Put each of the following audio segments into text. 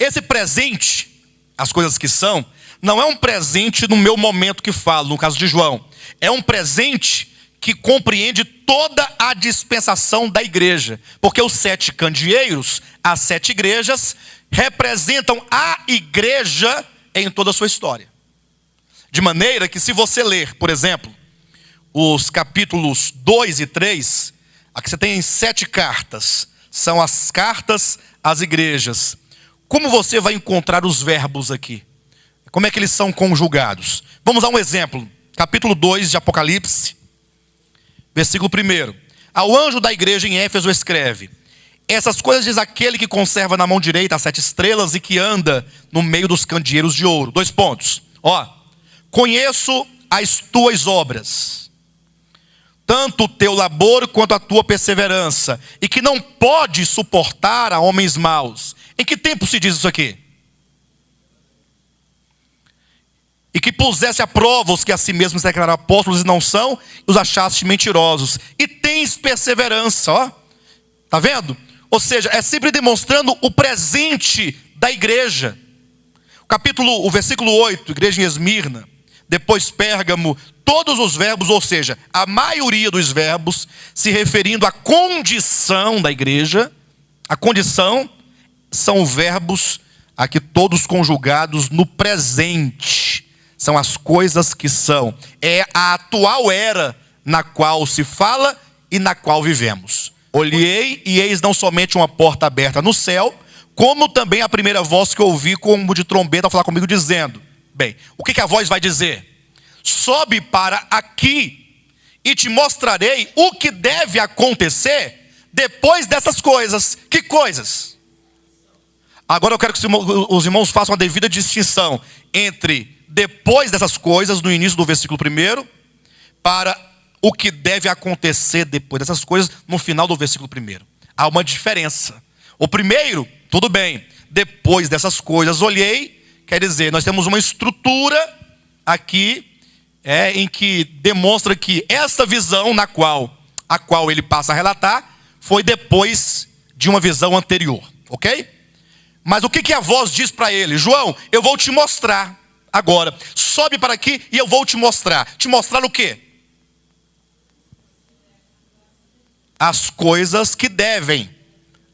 esse presente, as coisas que são, não é um presente no meu momento que falo, no caso de João. É um presente que compreende toda a dispensação da igreja. Porque os 7 candeeiros, as 7 igrejas, representam a igreja em toda a sua história. De maneira que se você ler, por exemplo, os capítulos 2 e 3, aqui você tem 7 cartas. São as cartas às igrejas. Como você vai encontrar os verbos aqui? Como é que eles são conjugados? Vamos dar um exemplo. Capítulo 2 de Apocalipse, versículo 1. Ao anjo da igreja em Éfeso escreve: essas coisas diz aquele que conserva na mão direita as 7 estrelas e que anda no meio dos candeeiros de ouro. 2 pontos. Conheço as tuas obras, tanto o teu labor quanto a tua perseverança, e que não pode suportar a homens maus. Em que tempo se diz isso aqui? E que pusesse à prova os que a si mesmos declararam apóstolos e não são, e os achaste mentirosos. E tens perseverança, Tá vendo? Ou seja, é sempre demonstrando o presente da igreja. O versículo 8, igreja em Esmirna, depois Pérgamo, todos os verbos, ou seja, a maioria dos verbos, se referindo à condição da igreja. A condição são verbos aqui todos conjugados no presente. São as coisas que são. É a atual era na qual se fala e na qual vivemos. Olhei e eis não somente uma porta aberta no céu, como também a primeira voz que ouvi como de trombeta falar comigo dizendo. Bem, o que a voz vai dizer? Sobe para aqui e te mostrarei o que deve acontecer depois dessas coisas. Que coisas? Agora eu quero que os irmãos façam a devida distinção entre depois dessas coisas, no início do versículo 1, para o que deve acontecer depois dessas coisas, no final do versículo 1. Há uma diferença. O primeiro, tudo bem. Depois dessas coisas, olhei, quer dizer, nós temos uma estrutura aqui, em que demonstra que essa visão a qual ele passa a relatar, foi depois de uma visão anterior, ok? Mas o que a voz diz para ele? João, eu vou te mostrar agora. Sobe para aqui e eu vou te mostrar. Te mostrar o quê? As coisas que devem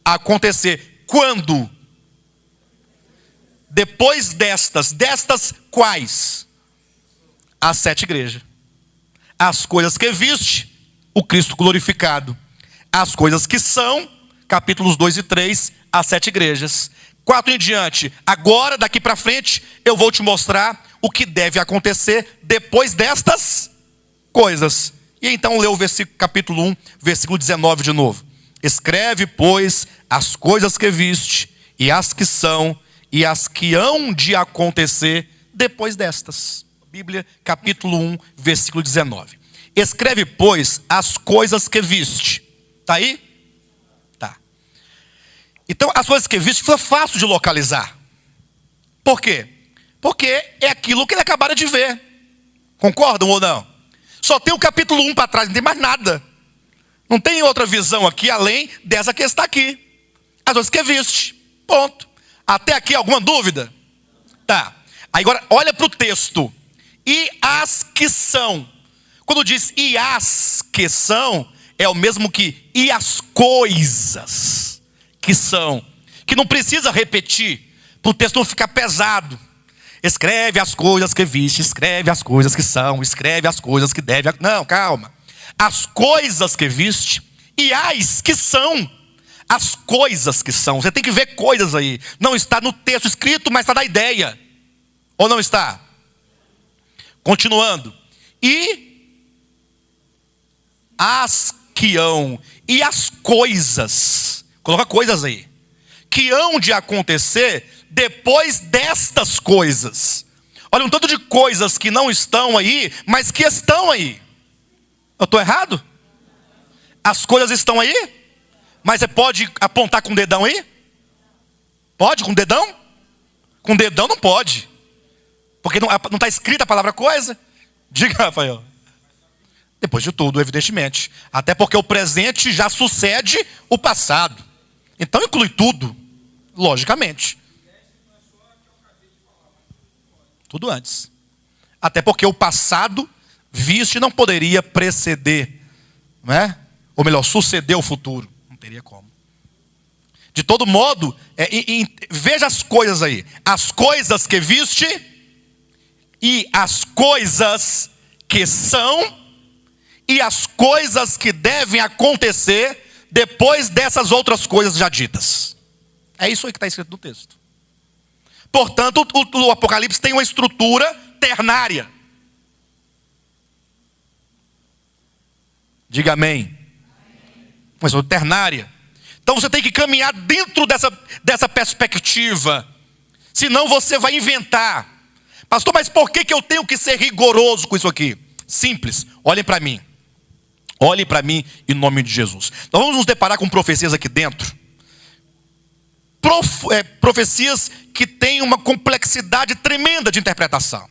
acontecer. Quando? Depois destas quais? As 7 igrejas. As coisas que viste, o Cristo glorificado. As coisas que são, capítulos 2 e 3, as 7 igrejas. 4 em diante. Agora, daqui para frente, eu vou te mostrar o que deve acontecer depois destas coisas. E então lê o capítulo 1, versículo 19 de novo. Escreve, pois, as coisas que viste, e as que são, e as que hão de acontecer depois destas. Bíblia, capítulo 1, versículo 19. Escreve, pois, as coisas que viste. Está aí? Tá. Então, as coisas que viste foi fácil de localizar. Por quê? Porque é aquilo que ele acabara de ver. Concordam ou não? Só tem o capítulo 1 para trás, não tem mais nada. Não tem outra visão aqui, além dessa que está aqui. As coisas que viste. Ponto. Até aqui, alguma dúvida? Tá. Aí agora, olha para o texto. E as que são. Quando diz e as que são, é o mesmo que e as coisas que são. Que não precisa repetir, para o texto não ficar pesado. Escreve as coisas que viste, escreve as coisas que são, escreve as coisas que deve. Não, calma. As coisas que viste e as que são. As coisas que são. Você tem que ver coisas aí. Não está no texto escrito, mas está na ideia. Ou não está? Continuando. E as que hão. E as coisas. Coloca coisas aí. Que hão de acontecer depois destas coisas. Olha, um tanto de coisas que não estão aí, mas que estão aí. Eu estou errado? As coisas estão aí? Mas você pode apontar com o dedão aí? Pode com o dedão? Com o dedão não pode. Porque não está escrita a palavra coisa. Diga, Rafael. Depois de tudo, evidentemente. Até porque o presente já sucede o passado. Então inclui tudo. Logicamente. Tudo antes. Até porque o passado visto não poderia preceder, não é? Ou melhor, suceder o futuro. Não teria como. De todo modo, veja as coisas aí. As coisas que viste e as coisas que são e as coisas que devem acontecer depois dessas outras coisas já ditas. É isso aí que está escrito no texto. Portanto, o Apocalipse tem uma estrutura ternária. Diga amém. Uma estrutura ternária. Então você tem que caminhar dentro dessa perspectiva. Senão você vai inventar. Pastor, mas por que eu tenho que ser rigoroso com isso aqui? Simples, olhem para mim. Olhem para mim em nome de Jesus. Nós vamos nos deparar com profecias aqui dentro. Profecias que têm uma complexidade tremenda de interpretação.